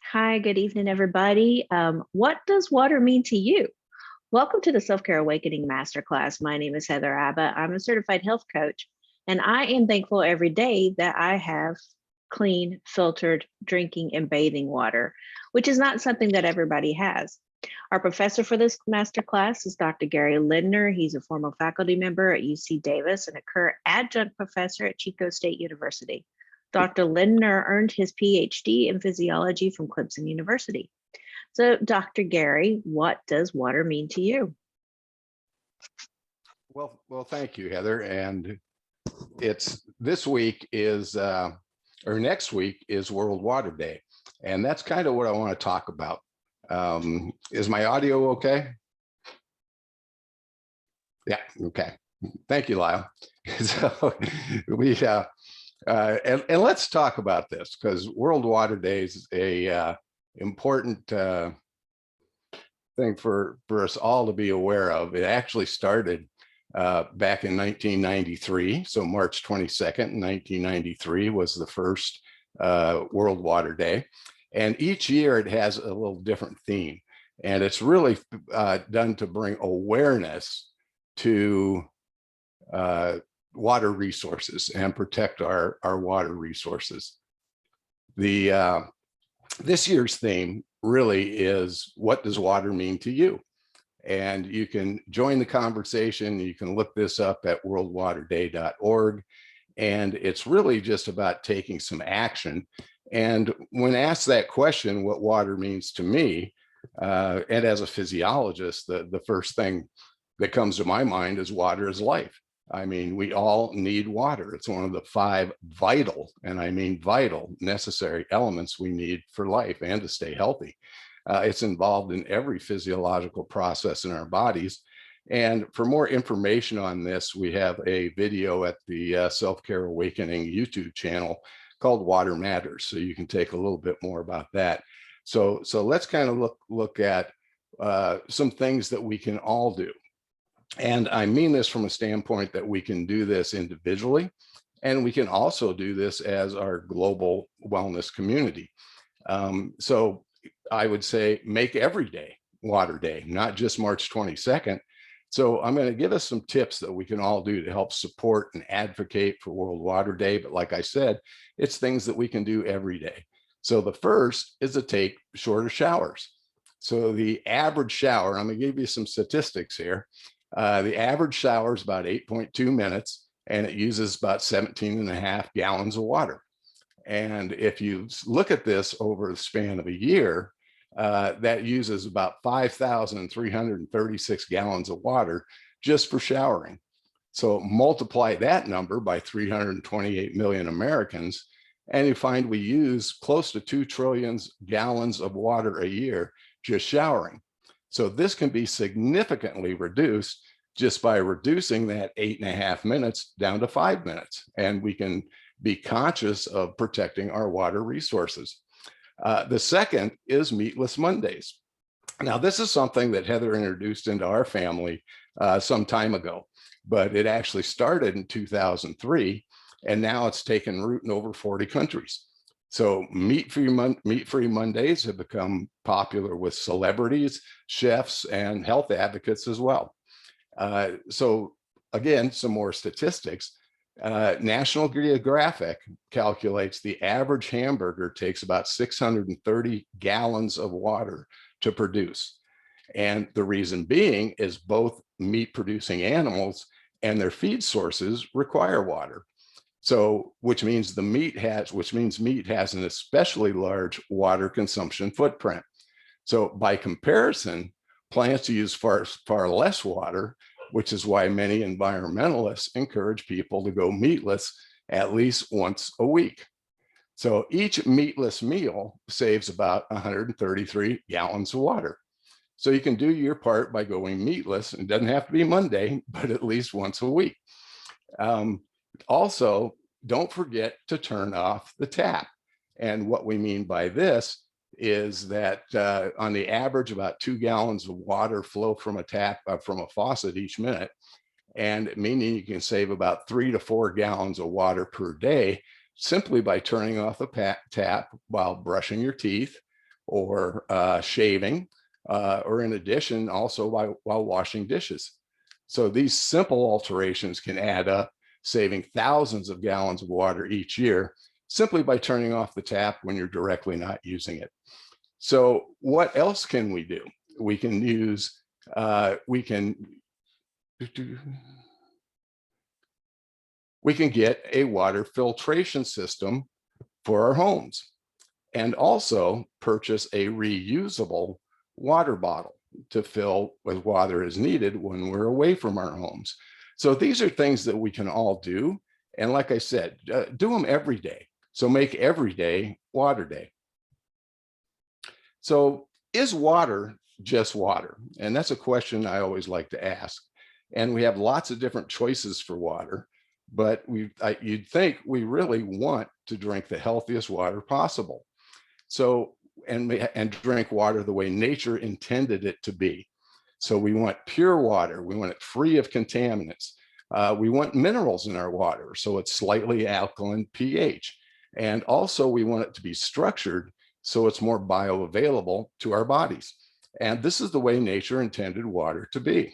Hi, good evening, everybody. What does water mean to you? Welcome to the Self Care Awakening Masterclass. My name is Heather Abbott. I'm a certified health coach, and I am thankful every day that I have clean, filtered drinking and bathing water, which is not something that everybody has. Our professor for this masterclass is Dr. Gary Lindner. He's a former faculty member at UC Davis and a current adjunct professor at Chico State University. Dr. Lindner earned his PhD in physiology from Clemson University. So, Dr. Gary, what does water mean to you? Well, thank you, Heather. And it's this week is, or next week is World Water Day. And that's kind of what I want to talk about. Is my audio okay? Yeah, okay. Thank you, Lyle. So and let's talk about this because World Water Day is a important thing for us all to be aware of. It actually started back in 1993. So March 22nd, 1993 was the first World Water Day. And each year it has a little different theme. And it's really done to bring awareness to water resources and protect our water resources. This year's theme really is, what does water mean to you? And you can join the conversation. You can look this up at worldwaterday.org. And it's really just about taking some action. And when asked that question, what water means to me, and as a physiologist, the first thing that comes to my mind is water is life. I mean, we all need water. It's one of the 5 vital, and I mean vital, necessary elements we need for life and to stay healthy. It's involved in every physiological process in our bodies. And for more information on this, we have a video at the Self Care Awakening YouTube channel called Water Matters. So you can take a little bit more about that. So let's kind of look at some things that we can all do. And I mean this from a standpoint that we can do this individually, and we can also do this as our global wellness community. So I would say make every day Water Day, not just March 22nd. So I'm going to give us some tips that we can all do to help support and advocate for World Water Day. But like I said, it's things that we can do every day. So the first is to take shorter showers. So the average shower, I'm going to give you some statistics here. The average shower is about 8.2 minutes, and it uses about 17.5 gallons of water. And if you look at this over the span of a year, that uses about 5,336 gallons of water just for showering. So multiply that number by 328 million Americans, and you find we use close to 2 trillion gallons of water a year just showering. So this can be significantly reduced just by reducing that 8.5 minutes down to 5 minutes. And we can be conscious of protecting our water resources. The second is meatless Mondays. Now, this is something that Heather introduced into our family some time ago, but it actually started in 2003, and now it's taken root in over 40 countries. So meat-free Mondays have become popular with celebrities, chefs, and health advocates as well. So again, some more statistics. National Geographic calculates the average hamburger takes about 630 gallons of water to produce. And the reason being is both meat producing animals and their feed sources require water. So, which means meat has an especially large water consumption footprint. So by comparison, plants use far less water, which is why many environmentalists encourage people to go meatless at least once a week. So each meatless meal saves about 133 gallons of water. So you can do your part by going meatless. It doesn't have to be Monday, but at least once a week. Also, don't forget to turn off the tap. And what we mean by this is that on the average, about 2 gallons of water flow from a tap, from a faucet each minute, and meaning you can save about 3 to 4 gallons of water per day simply by turning off the tap while brushing your teeth, or shaving, or in addition, also while washing dishes. So these simple alterations can add up, saving thousands of gallons of water each year simply by turning off the tap when you're directly not using it. So what else can we do? We can use, we can get a water filtration system for our homes, and also purchase a reusable water bottle to fill with water as needed when we're away from our homes. So these are things that we can all do. And like I said, do them every day. So make every day water day. So is water just water? And that's a question I always like to ask. And we have lots of different choices for water, but you'd think we really want to drink the healthiest water possible. So, and drink water the way nature intended it to be. So we want pure water. We want it free of contaminants. We want minerals in our water, so it's slightly alkaline pH. And also we want it to be structured so it's more bioavailable to our bodies. And this is the way nature intended water to be.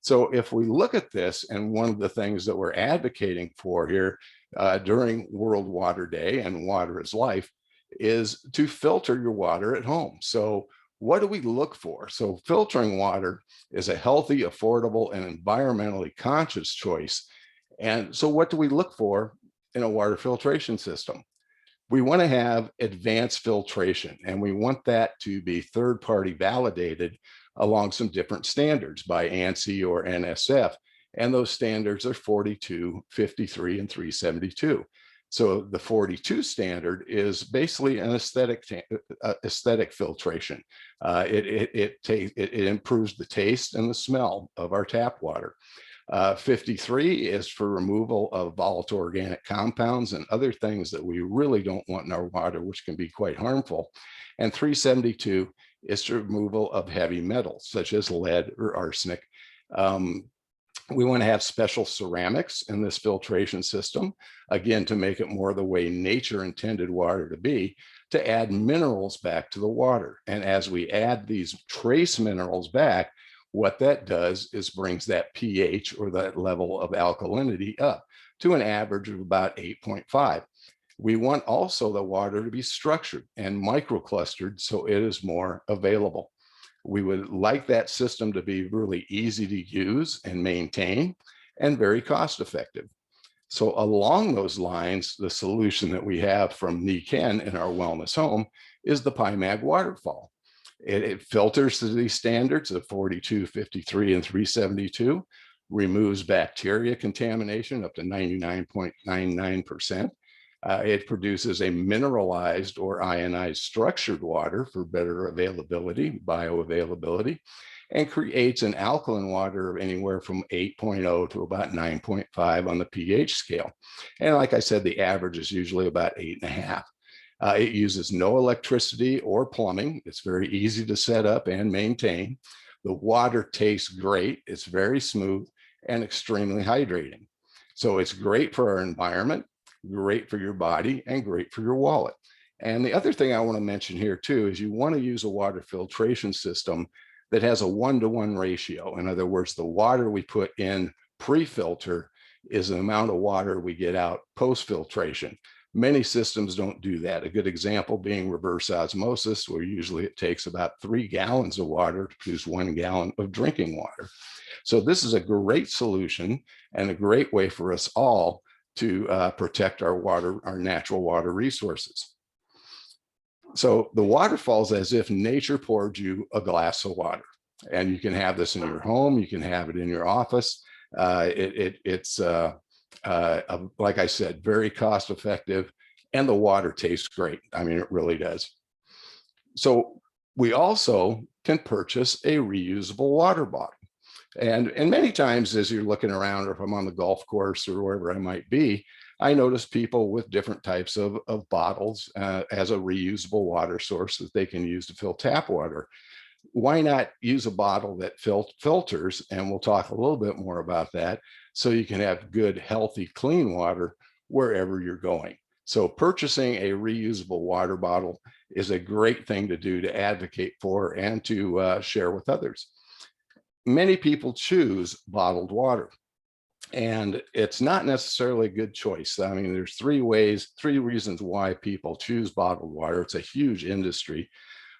So if we look at this, and one of the things that we're advocating for here during World Water Day and Water is Life is to filter your water at home. So what do we look for? So filtering water is a healthy, affordable, and environmentally conscious choice. And so what do we look for in a water filtration system? We want to have advanced filtration, and we want that to be third-party validated along some different standards by ANSI or NSF. And those standards are 42, 53, and 372. So the 42 standard is basically an aesthetic filtration. It improves the taste and the smell of our tap water. 53 is for removal of volatile organic compounds and other things that we really don't want in our water, which can be quite harmful. And 372 is the removal of heavy metals, such as lead or arsenic. We want to have special ceramics in this filtration system, again, to make it more the way nature intended water to be, to add minerals back to the water. And as we add these trace minerals back, what that does is brings that pH, or that level of alkalinity, up to an average of about 8.5. We want also the water to be structured and microclustered so it is more available. We would like that system to be really easy to use and maintain and very cost effective. So along those lines, the solution that we have from Niken in our wellness home is the Pimag Waterfall. It filters to these standards of 42, 53, and 372, removes bacteria contamination up to 99.99%. It produces a mineralized or ionized structured water for better availability, bioavailability, and creates an alkaline water of anywhere from 8.0 to about 9.5 on the pH scale. And like I said, the average is usually about 8.5. It uses no electricity or plumbing. It's very easy to set up and maintain. The water tastes great. It's very smooth and extremely hydrating. So it's great for our environment, great for your body, and great for your wallet. And the other thing I want to mention here too is you want to use a water filtration system that has a 1-to-1 ratio. In other words, the water we put in pre-filter is the amount of water we get out post-filtration. Many systems don't do that. A good example being reverse osmosis, where usually it takes about 3 gallons of water to produce 1 gallon of drinking water. So this is a great solution and a great way for us all to protect our water, our natural water resources. So the waterfall is as if nature poured you a glass of water, and you can have this in your home. You can have it in your office. It's like I said, very cost effective, and the water tastes great. I mean, it really does. So we also can purchase a reusable water bottle. And many times as you're looking around, or if I'm on the golf course or wherever I might be, I notice people with different types of bottles as a reusable water source that they can use to fill tap water. Why not use a bottle that filters? And we'll talk a little bit more about that, so you can have good, healthy, clean water wherever you're going. So purchasing a reusable water bottle is a great thing to do to advocate for and to share with others. Many people choose bottled water, and it's not necessarily a good choice. I mean, there's three reasons why people choose bottled water. It's a huge industry,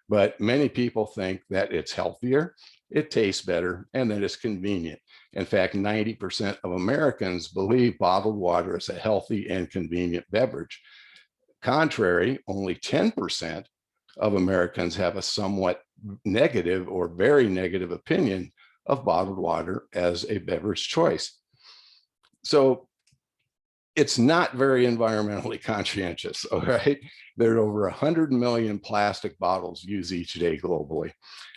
but many people think that it's healthier, it tastes better, and that it's convenient. In fact, 90% of Americans believe bottled water is a healthy and convenient beverage. Contrary, only 10% of Americans have a somewhat negative or very negative opinion of bottled water as a beverage choice. So it's not very environmentally conscientious, all right? There are over 100 million plastic bottles used each day globally.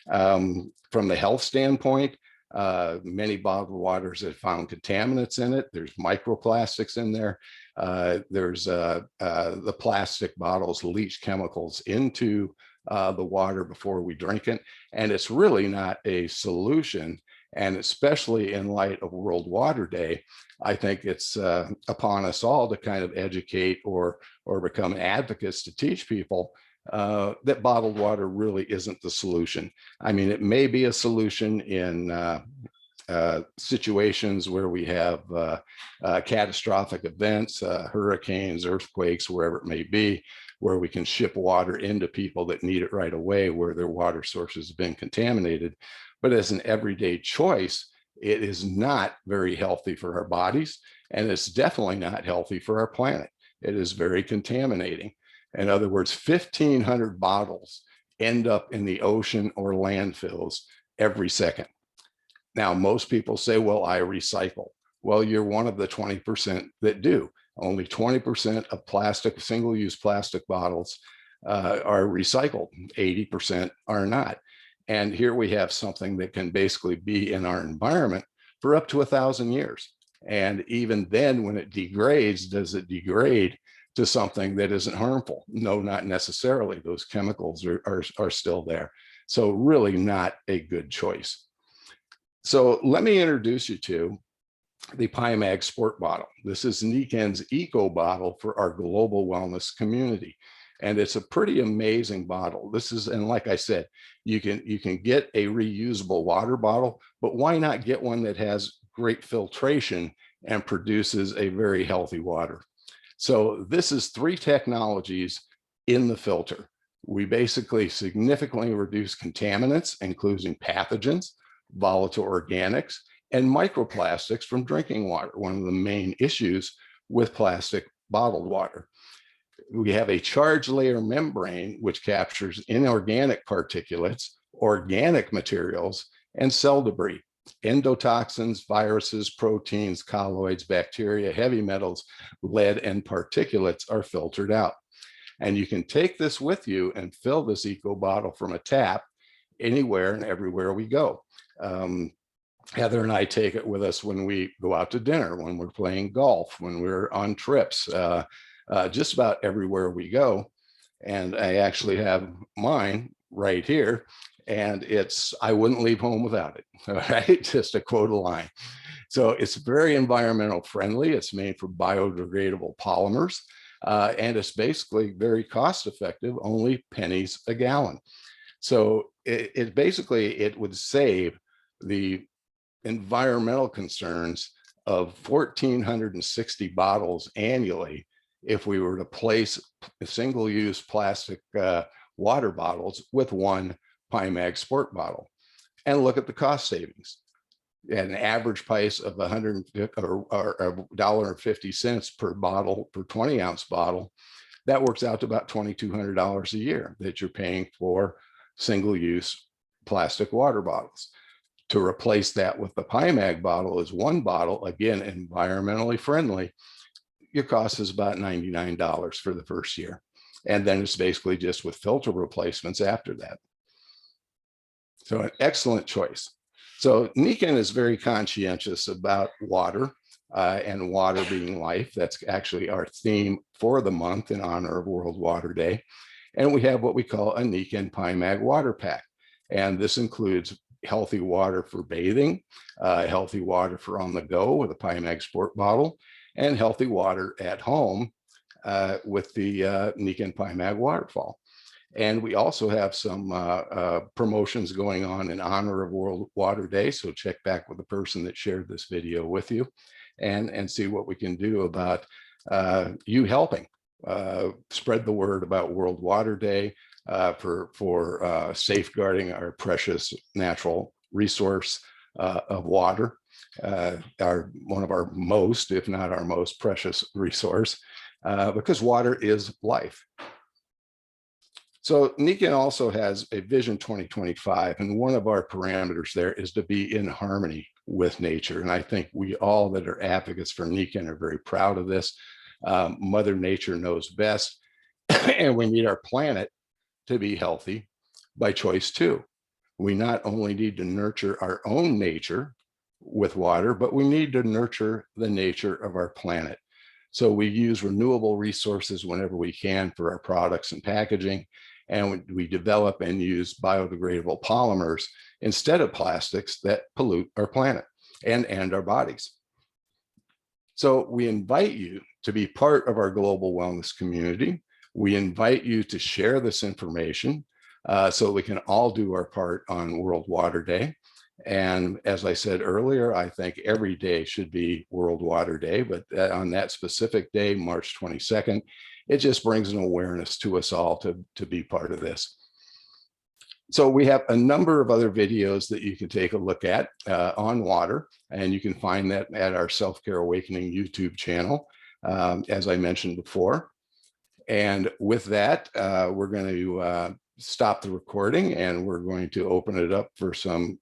From the health standpoint, many bottled waters have found contaminants in it. There's microplastics in there. The plastic bottles leach chemicals into the water before we drink it. And it's really not a solution. And especially in light of World Water Day, I think it's upon us all to kind of educate or become advocates to teach people that bottled water really isn't the solution. I mean, it may be a solution in situations where we have catastrophic events, hurricanes, earthquakes, wherever it may be, where we can ship water into people that need it right away, where their water sources have been contaminated. But as an everyday choice, it is not very healthy for our bodies, and it's definitely not healthy for our planet. It is very contaminating. In other words, 1,500 bottles end up in the ocean or landfills every second. Now, most people say, well, I recycle. Well, you're one of the 20% that do. Only 20% of plastic, single-use plastic bottles are recycled. 80% are not. And here we have something that can basically be in our environment for up to 1,000 years. And even then, when it degrades, does it degrade to something that isn't harmful? No, not necessarily. Those chemicals are still there. So really not a good choice. So let me introduce you to the Pimag Sport Bottle. This is Niken's eco bottle for our global wellness community. And it's a pretty amazing bottle. This is, and like I said, you can get a reusable water bottle, but why not get one that has great filtration and produces a very healthy water? So this is 3 technologies in the filter. We basically significantly reduce contaminants, including pathogens, volatile organics, and microplastics from drinking water, one of the main issues with plastic bottled water. We have a charge layer membrane, which captures inorganic particulates, organic materials, and cell debris. Endotoxins, viruses, proteins, colloids, bacteria, heavy metals, lead, and particulates are filtered out. And you can take this with you and fill this eco bottle from a tap anywhere and everywhere we go. Heather and I take it with us when we go out to dinner, when we're playing golf, when we're on trips, just about everywhere we go. And I actually have mine right here, and it's, I wouldn't leave home without it, all right? Just to quote a line. So it's very environmental friendly. It's made from biodegradable polymers, and it's basically very cost effective, only pennies a gallon. So it basically, it would save the environmental concerns of 1,460 bottles annually if we were to place single-use plastic water bottles with one Pimag Sport bottle. And look at the cost savings. At an average price of $1.50 per bottle, per 20-ounce bottle, that works out to about $2,200 a year that you're paying for single-use plastic water bottles. To replace that with the Pimag bottle is one bottle, again, environmentally friendly, your cost is about $99 for the first year. And then it's basically just with filter replacements after that. So an excellent choice. So Niken is very conscientious about water and water being life. That's actually our theme for the month in honor of World Water Day. And we have what we call a Niken Pimag water pack. And this includes healthy water for bathing, healthy water for on the go with a Pimag Sport bottle, and healthy water at home with the Nika and Pimag Waterfall. And we also have some promotions going on in honor of World Water Day. So check back with the person that shared this video with you and see what we can do about you helping spread the word about World Water Day for safeguarding our precious natural resource of water, one of our most, if not our most precious resource, because water is life. So Nika also has a Vision 2025, and one of our parameters there is to be in harmony with nature. And I think we all that are advocates for Nika are very proud of this. Mother Nature knows best, and we need our planet to be healthy by choice too. We not only need to nurture our own nature with water, but we need to nurture the nature of our planet. So we use renewable resources whenever we can for our products and packaging. And we develop and use biodegradable polymers instead of plastics that pollute our planet and our bodies. So we invite you to be part of our global wellness community. We invite you to share this information so we can all do our part on World Water Day. And as I said earlier, I think every day should be World Water Day, but on that specific day, March 22nd, it just brings an awareness to us all to be part of this. So we have a number of other videos that you can take a look at on water, and you can find that at our Self Care Awakening YouTube channel, as I mentioned before. And with that, we're going to stop the recording, and we're going to open it up for some